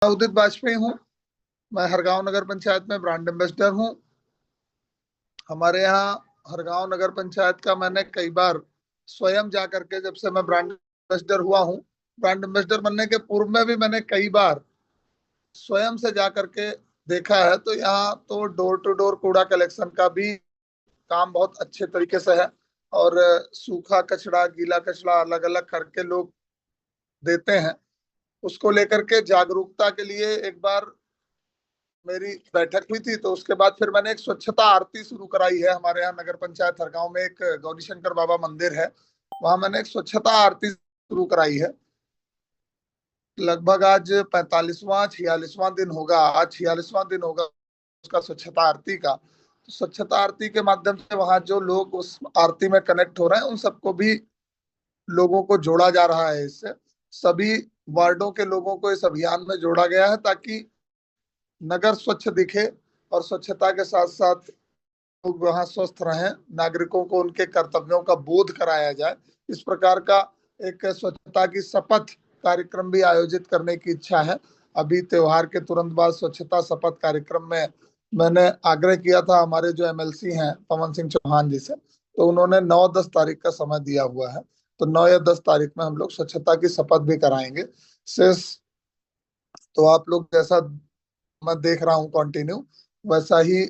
मैं उदित वाजपेयी हूँ। मैं हरगांव नगर पंचायत में ब्रांड एम्बेसडर हूँ। हमारे यहाँ हरगांव नगर पंचायत का मैंने कई बार स्वयं जा करके, जब से मैं ब्रांड एम्बेसडर हुआ हूँ, ब्रांड एम्बेसडर बनने के पूर्व में भी मैंने कई बार स्वयं से जा करके देखा है। तो यहाँ तो डोर टू डोर कूड़ा कलेक्शन का भी काम बहुत अच्छे तरीके से है। और सूखा कचरा गीला कचरा अलग अलग करके लोग देते हैं। उसको लेकर के जागरूकता के लिए एक बार मेरी बैठक हुई थी, तो उसके बाद फिर मैंने एक स्वच्छता आरती शुरू कराई है। हमारे यहाँ नगर पंचायत हरगांव में एक गौरी शंकर बाबा मंदिर है, वहां मैंने एक स्वच्छता आरती शुरू कराई है। लगभग आज 45वां 46वां दिन होगा, आज 46वां दिन होगा उसका, स्वच्छता आरती का। तो स्वच्छता आरती के माध्यम से वहां जो लोग उस आरती में कनेक्ट हो रहे हैं, उन सबको भी लोगों को जोड़ा जा रहा है। इससे सभी वार्डों के लोगों को इस अभियान में जोड़ा गया है, ताकि नगर स्वच्छ दिखे और स्वच्छता के साथ साथ लोग वहाँ स्वस्थ रहें। नागरिकों को उनके कर्तव्यों का बोध कराया जाए। इस प्रकार का एक स्वच्छता की शपथ कार्यक्रम भी आयोजित करने की इच्छा है। अभी त्योहार के तुरंत बाद स्वच्छता शपथ कार्यक्रम में मैंने आग्रह किया था हमारे जो एमएलसी हैं पवन सिंह चौहान जी से, तो उन्होंने 9-10 तारीख का समय दिया हुआ है। तो 9 या 10 तारीख में हम लोग स्वच्छता की शपथ भी कराएंगे। शेष तो आप लोग जैसा मैं देख रहा हूँ कंटिन्यू, वैसा ही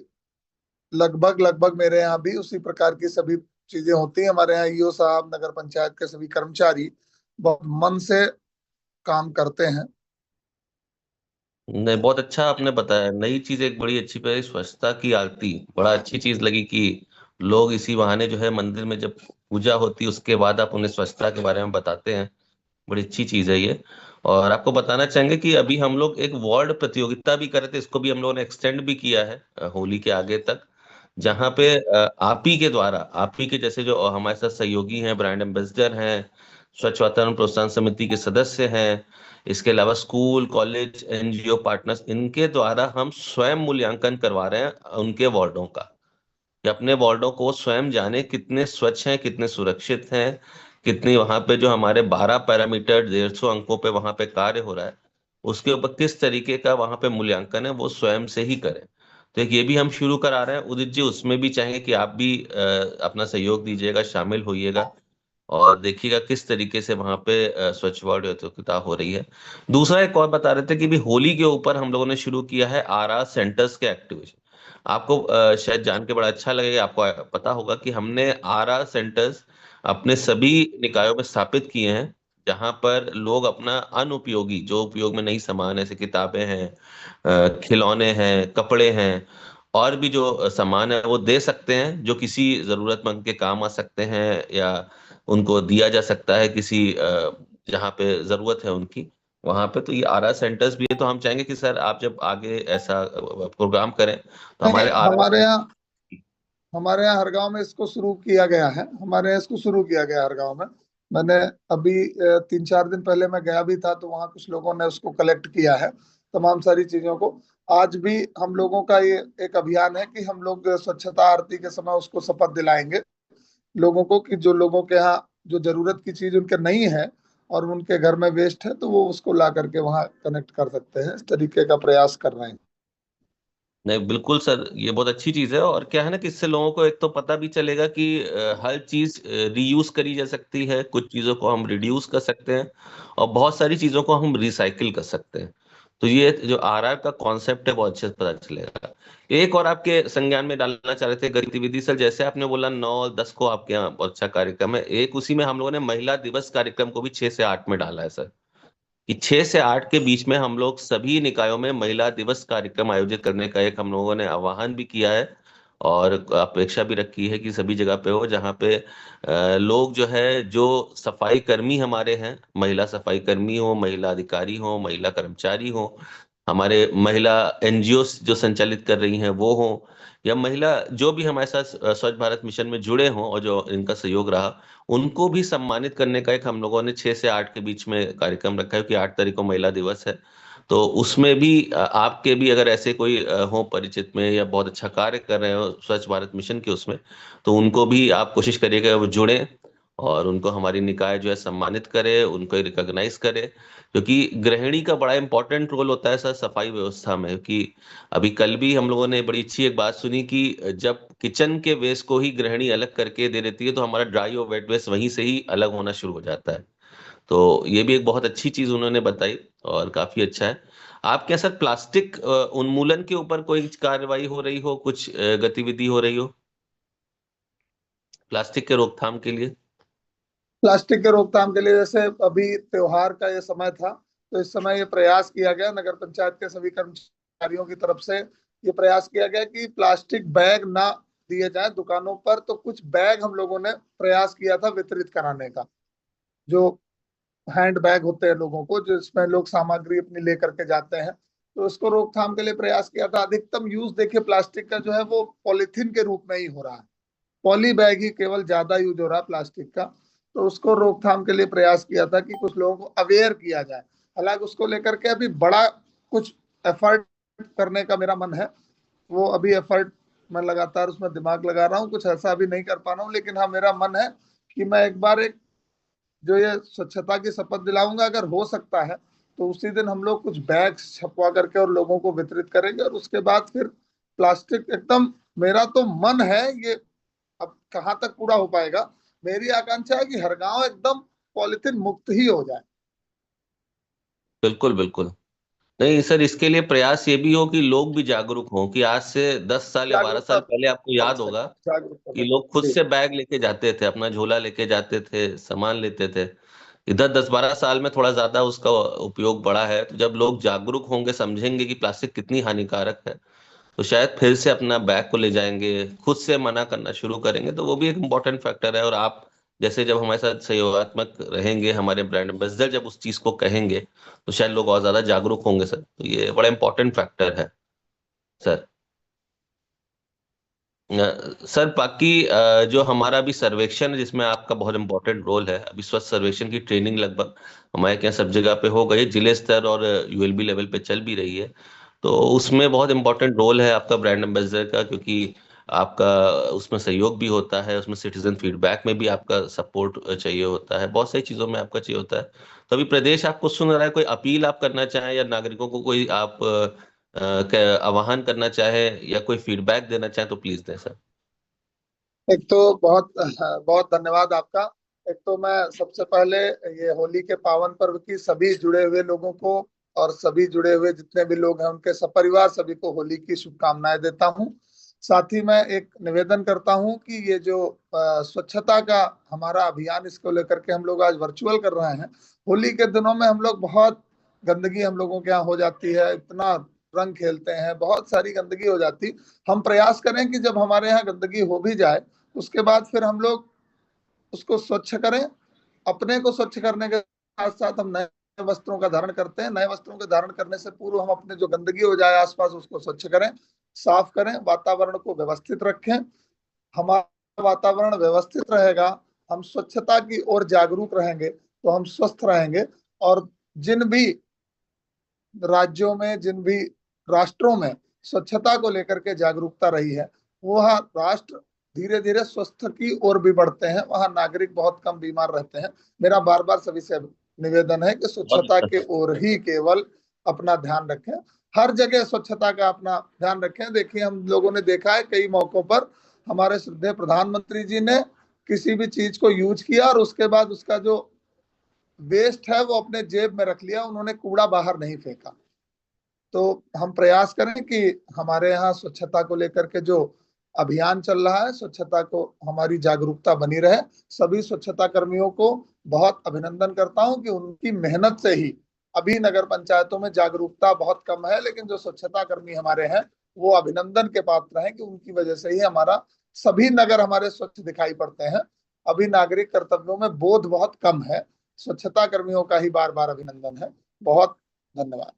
लगभग लगभग मेरे यहाँ भी उसी प्रकार की सभी चीजें होती हैं। हमारे यहाँ ईओ साहब, नगर पंचायत के सभी कर्मचारी बहुत मन से काम करते हैं। नहीं, बहुत अच्छा आपने बताया। नई चीज एक बड़ी अच्छी पे स्वच्छता की आरती बड़ा अच्छी चीज लगी कि लोग इसी बहाने जो है मंदिर में जब पूजा होती है उसके बाद आप उन्हें स्वच्छता के बारे में बताते हैं। बड़ी अच्छी चीज है ये। और आपको बताना चाहेंगे कि अभी हम लोग एक वार्ड प्रतियोगिता भी कर रहे थे, इसको भी हम लोगों ने एक्सटेंड भी किया है होली के आगे तक। जहाँ पे आप ही के द्वारा, आप ही के जैसे जो हमारे साथ सहयोगी हैं, ब्रांड एम्बेसडर हैं, स्वच्छ वातावरण प्रोत्साहन समिति के सदस्य हैं, इसके अलावा स्कूल कॉलेज एनजीओ पार्टनर्स, इनके द्वारा हम स्वयं मूल्यांकन करवा रहे हैं उनके वार्डों का, कि अपने वार्डों को स्वयं जाने कितने स्वच्छ हैं, कितने सुरक्षित हैं, कितनी वहां पे जो हमारे 12 पैरामीटर 150 अंकों पे वहां पे कार्य हो रहा है, उसके ऊपर किस तरीके का वहां पे मूल्यांकन है वो स्वयं से ही करें। तो एक ये भी हम शुरू करा रहे हैं उदित जी। उसमें भी चाहेंगे कि आप भी अपना सहयोग दीजिएगा, शामिल होइएगा और देखिएगा किस तरीके से वहां पे स्वच्छ वार्ड प्रतियोगिता हो रही है। दूसरा एक और बता रहे थे कि भी होली के ऊपर हम लोगों ने शुरू किया है आरआर सेंटर्स के एक्टिवेशन। आपको शायद जान के बड़ा अच्छा लगेगा। आपको पता होगा कि हमने आरआर सेंटर्स अपने सभी निकायों में स्थापित किए हैं, जहां पर लोग अपना अनुपयोगी जो उपयोग में नहीं सामान है, जैसे किताबें हैं, खिलौने हैं, कपड़े हैं, और भी जो सामान है वो दे सकते हैं, जो किसी जरूरतमंद के काम आ सकते हैं या उनको दिया जा सकता है किसी जहाँ पे जरूरत है उनकी, वहां पे। तो ये आरआर सेंटर्स भी है। तो हम चाहेंगे कि सर आप जब आगे ऐसा प्रोग्राम करें तो नहीं, हमारे आरआर हमारे यहाँ हर गांव में इसको शुरू किया गया है। हमारे यहाँ इसको शुरू किया गया हर गांव में। मैंने अभी 3-4 दिन पहले मैं गया भी था, तो वहाँ कुछ लोगों ने उसको कलेक्ट किया है, तमाम सारी चीजों को। आज भी हम लोगों का ये एक अभियान है कि हम लोग स्वच्छता आरती के समय उसको शपथ दिलाएंगे लोगों को, कि जो लोगों के यहाँ जो जरूरत की चीज उनके नहीं है और उनके घर में वेस्ट है, तो वो उसको ला करके वहाँ कनेक्ट कर सकते हैं। इस तरीके का प्रयास कर रहे हैं। नहीं, बिल्कुल सर, ये बहुत अच्छी चीज है। और क्या है ना कि इससे लोगों को एक तो पता भी चलेगा कि हर चीज रीयूज करी जा सकती है, कुछ चीजों को हम रिड्यूस कर सकते हैं और बहुत सारी चीजों को हम रिसाइकिल कर सकते हैं। तो ये जो आरआर का कॉन्सेप्ट है बहुत अच्छे से पता चलेगा। एक और आपके संज्ञान में डालना चाह रहे थे गतिविधि सर, जैसे आपने बोला 9 और 10 को आपके यहाँ बहुत अच्छा कार्यक्रम है, एक उसी में हम लोगों ने महिला दिवस कार्यक्रम को भी 6 से 8 में डाला है सर, कि 6 से 8 के बीच में हम लोग सभी निकायों में महिला दिवस कार्यक्रम आयोजित करने का एक हम लोगों ने आह्वान भी किया है और अपेक्षा भी रखी है कि सभी जगह पे हो, जहाँ पे लोग जो है, जो सफाई कर्मी हमारे हैं, महिला सफाई कर्मी हो, महिला अधिकारी हो, महिला कर्मचारी हो, हमारे महिला एनजीओ जो संचालित कर रही हैं वो हो, या महिला जो भी हमारे साथ स्वच्छ भारत मिशन में जुड़े हों और जो इनका सहयोग रहा, उनको भी सम्मानित करने का एक हम लोगों ने 6 से 8 के बीच में कार्यक्रम रखा है कि 8 तारीख को महिला दिवस है। तो उसमें भी आपके भी अगर ऐसे कोई हो परिचित में या बहुत अच्छा कार्य कर रहे हो स्वच्छ भारत मिशन के उसमें, तो उनको भी आप कोशिश करिएगा वो जुड़े और उनको हमारी निकाय जो है सम्मानित करे, उनको रिकॉग्नाइज करे, क्योंकि गृहिणी का बड़ा इंपॉर्टेंट रोल होता है सर सफाई व्यवस्था में। कि अभी कल भी हम लोगों ने बड़ी अच्छी एक बात सुनी कि जब किचन के वेस्ट को ही गृहिणी अलग करके दे देती है तो हमारा ड्राई और वेट वेस्ट वहीं से ही अलग होना शुरू हो जाता है। तो ये भी एक बहुत अच्छी चीज उन्होंने बताई और काफी अच्छा है। आपके यहाँ सर प्लास्टिक उन्मूलन के ऊपर कोई कार्रवाई हो रही हो, कुछ गतिविधि हो रही हो प्लास्टिक के रोकथाम के लिए? प्लास्टिक के रोकथाम के लिए जैसे अभी त्योहार का ये समय था, तो इस समय ये प्रयास किया गया नगर पंचायत के सभी कर्मचारियों की तरफ से, ये प्रयास किया गया कि प्लास्टिक बैग ना दिए जाए दुकानों पर। तो कुछ बैग हम लोगों ने प्रयास किया था वितरित कराने का, जो हैंड बैग होते हैं लोगों को, जिसमें लोग सामग्री अपनी लेकर के जाते हैं। तो इसको रोकथाम के लिए प्रयास किया था। अधिकतम यूज देखिए प्लास्टिक का जो है वो पॉलिथीन के रूप में ही हो रहा है, पॉली बैग ही केवल ज्यादा यूज हो रहा है प्लास्टिक का। तो उसको रोकथाम के लिए प्रयास किया था कि कुछ लोगों को अवेयर किया जाए। हालांकि उसको लेकर के अभी बड़ा कुछ एफर्ट करने का मेरा मन है, वो अभी एफर्ट मैं लगातार उसमें दिमाग लगा रहा हूँ, कुछ ऐसा अभी नहीं कर पा रहा हूँ। लेकिन हाँ, मेरा मन है कि मैं एक बार एक जो ये स्वच्छता की शपथ दिलाऊंगा, अगर हो सकता है तो उसी दिन हम लोग कुछ बैग्स छपवा करके और लोगों को वितरित करेंगे। और उसके बाद फिर प्लास्टिक एकदम, मेरा तो मन है ये, अब कहाँ तक पूरा हो पाएगा, मेरी आकांक्षा है कि हर गांव एकदम पॉलिथीन मुक्त ही हो जाए। बिल्कुल बिल्कुल। नहीं सर, इसके लिए प्रयास ये भी हो कि लोग भी जागरूक हों। कि आज से 10 साल या 12 साल जागरूकता पहले आपको याद बढ़ होगा सके, जागरूकता कि बढ़ लोग खुद जी। से बैग लेके जाते थे, अपना झोला लेके जाते थे, सामान लेते थे। इधर 10-12 साल में थोड़ा ज्यादा उसका उपयोग बढ़ा है। तो जब लोग जागरूक होंगे, समझेंगे कि प्लास्टिक कितनी हानिकारक है, तो शायद फिर से अपना बैग को ले जाएंगे, खुद से मना करना शुरू करेंगे। तो वो भी एक इम्पोर्टेंट फैक्टर है। और आप जैसे जब हमारे साथ सहयोगात्मक रहेंगे, हमारे ब्रांड एम्बेसडर जब उस चीज को कहेंगे, तो शायद लोग और ज्यादा जागरूक होंगे सर। तो ये बड़ा इंपॉर्टेंट फैक्टर है सर। सर बाकी जो हमारा भी सर्वेक्षण है, जिसमें आपका बहुत इंपॉर्टेंट रोल है, अभी स्वच्छ सर्वेक्षण की ट्रेनिंग लगभग हमारे यहाँ सब जगह पे हो गई, जिले स्तर और यूएलबी लेवल पे चल भी रही है। तो उसमें बहुत इंपॉर्टेंट रोल है आपका ब्रांड एम्बेसडर का, क्योंकि आपका उसमें सहयोग भी होता है, उसमें सिटीजन फीडबैक में भी आपका सपोर्ट चाहिए होता है, बहुत सारी चीजों में आपका चाहिए होता है। तो अभी प्रदेश आपको सुन रहा है, कोई अपील आप करना चाहें या नागरिकों को कोई आप आह्वान करना चाहें या कोई फीडबैक देना चाहें तो प्लीज दें सर। एक तो बहुत बहुत धन्यवाद आपका। एक तो मैं सबसे पहले ये होली के पावन पर्व की सभी जुड़े हुए लोगों को और सभी जुड़े हुए जितने भी लोग हैं उनके सपरिवार सभी को होली की शुभकामनाएं देता हूं। साथ ही मैं एक निवेदन करता हूं कि ये जो स्वच्छता का हमारा अभियान, इसको लेकर के हम लोग आज वर्चुअल कर रहे हैं। होली के दिनों में हम लोग बहुत गंदगी हम लोगों के यहाँ हो जाती है, इतना रंग खेलते हैं, बहुत सारी गंदगी हो जाती। हम प्रयास करें कि जब हमारे यहाँ गंदगी हो भी जाए, उसके बाद फिर हम लोग उसको स्वच्छ करें। अपने को स्वच्छ करने के साथ साथ हम नए वस्त्रों का धारण करते हैं, नए वस्त्रों के धारण करने से पूर्व हम अपने जो गंदगी हो जाए आसपास उसको स्वच्छ करें, साफ करें, वातावरण को व्यवस्थित रखें। हमारा वातावरण व्यवस्थित रहेगा, हम स्वच्छता की ओर जागरूक रहेंगे तो हम स्वस्थ रहेंगे। और जिन भी राज्यों में, जिन भी राष्ट्रों में स्वच्छता को लेकर के जागरूकता रही है, वह राष्ट्र धीरे धीरे स्वस्थ की ओर भी बढ़ते हैं, वहां नागरिक बहुत कम बीमार रहते हैं। मेरा बार बार सभी से निवेदन है कि बहुत स्वच्छता अच्छा के सर। ओर ही केवल अपना ध्यान रखें, हर जगह स्वच्छता का अपना ध्यान रखें। देखिए, हम लोगों ने देखा है कई मौकों पर हमारे श्रद्धेय प्रधानमंत्री जी ने किसी भी चीज को यूज किया और उसके बाद उसका जो वेस्ट है वो अपने जेब में रख लिया, उन्होंने कूड़ा बाहर नहीं फेंका। तो हम प्रयास करें कि हमारे यहाँ स्वच्छता को लेकर के जो अभियान चल रहा है, स्वच्छता को हमारी जागरूकता बनी रहे। सभी स्वच्छता कर्मियों को बहुत अभिनंदन करता हूं कि उनकी मेहनत से ही अभी नगर पंचायतों में जागरूकता बहुत कम है, लेकिन जो स्वच्छता कर्मी हमारे हैं वो अभिनंदन के पात्र हैं कि उनकी वजह से ही हमारा सभी नगर हमारे स्वच्छ दिखाई पड़ते हैं। अभी नागरिक कर्तव्यों में बोध बहुत कम है, स्वच्छता कर्मियों का ही बार बार अभिनंदन है। बहुत धन्यवाद।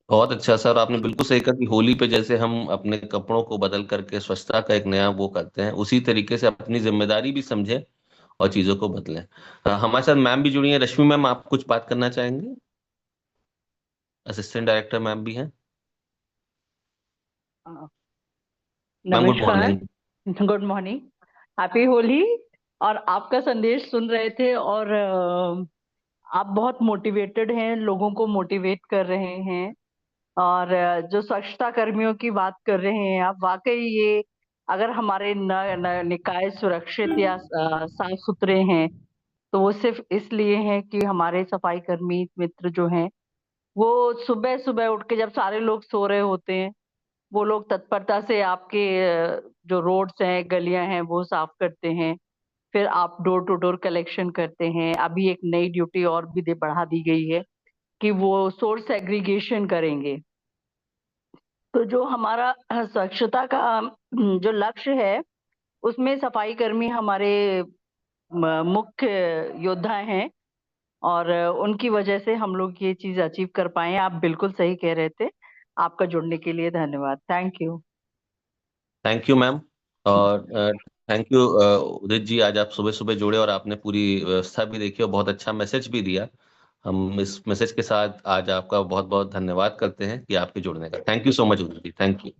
बहुत अच्छा सर, आपने बिल्कुल सही कहा कि होली पे जैसे हम अपने कपड़ों को बदल करके स्वच्छता का एक नया वो करते हैं, उसी तरीके से अपनी जिम्मेदारी भी समझें और चीजों को बदलें। हमारे साथ मैम भी जुड़ी हैं, रश्मि मैम, आप कुछ बात करना चाहेंगे? असिस्टेंट डायरेक्टर मैम भी हैं। हाँ, मैम गुड नमस्कार। Morning. Good morning. Happy Holi. और आपका संदेश सुन रहे थे, और आप बहुत मोटिवेटेड हैं, लोगों को मोटिवेट कर रहे हैं। और जो स्वच्छता कर्मियों की बात कर रहे हैं आप, वाकई ये, अगर हमारे निकाय सुरक्षित या साफ सुथरे हैं, तो वो सिर्फ इसलिए है कि हमारे सफाई कर्मी मित्र जो हैं, वो सुबह सुबह उठ के, जब सारे लोग सो रहे होते हैं, वो लोग तत्परता से आपके जो रोड्स हैं, गलियां हैं, वो साफ करते हैं। फिर आप डोर टू डोर कलेक्शन करते हैं। अभी एक नई ड्यूटी और भी बढ़ा दी गई है कि वो सोर्स एग्रीगेशन करेंगे। तो जो हमारा स्वच्छता का जो लक्ष्य है, उसमें सफाई कर्मी हमारे मुख्य योद्धा हैं। और उनकी वजह से हम लोग ये चीज अचीव कर पाए हैं। आप बिल्कुल सही कह रहे थे। आपका जुड़ने के लिए धन्यवाद। Thank you. Thank you ma'am. और थैंक यू उदित जी, आज आप सुबह सुबह जुड़े और आपने पूरी व्यवस्था भी देखी और बहुत अच्छा मैसेज भी दिया। हम इस मैसेज के साथ आज आपका बहुत बहुत धन्यवाद करते हैं कि आपके जुड़ने का। Thank you so much Udit ji, thank you.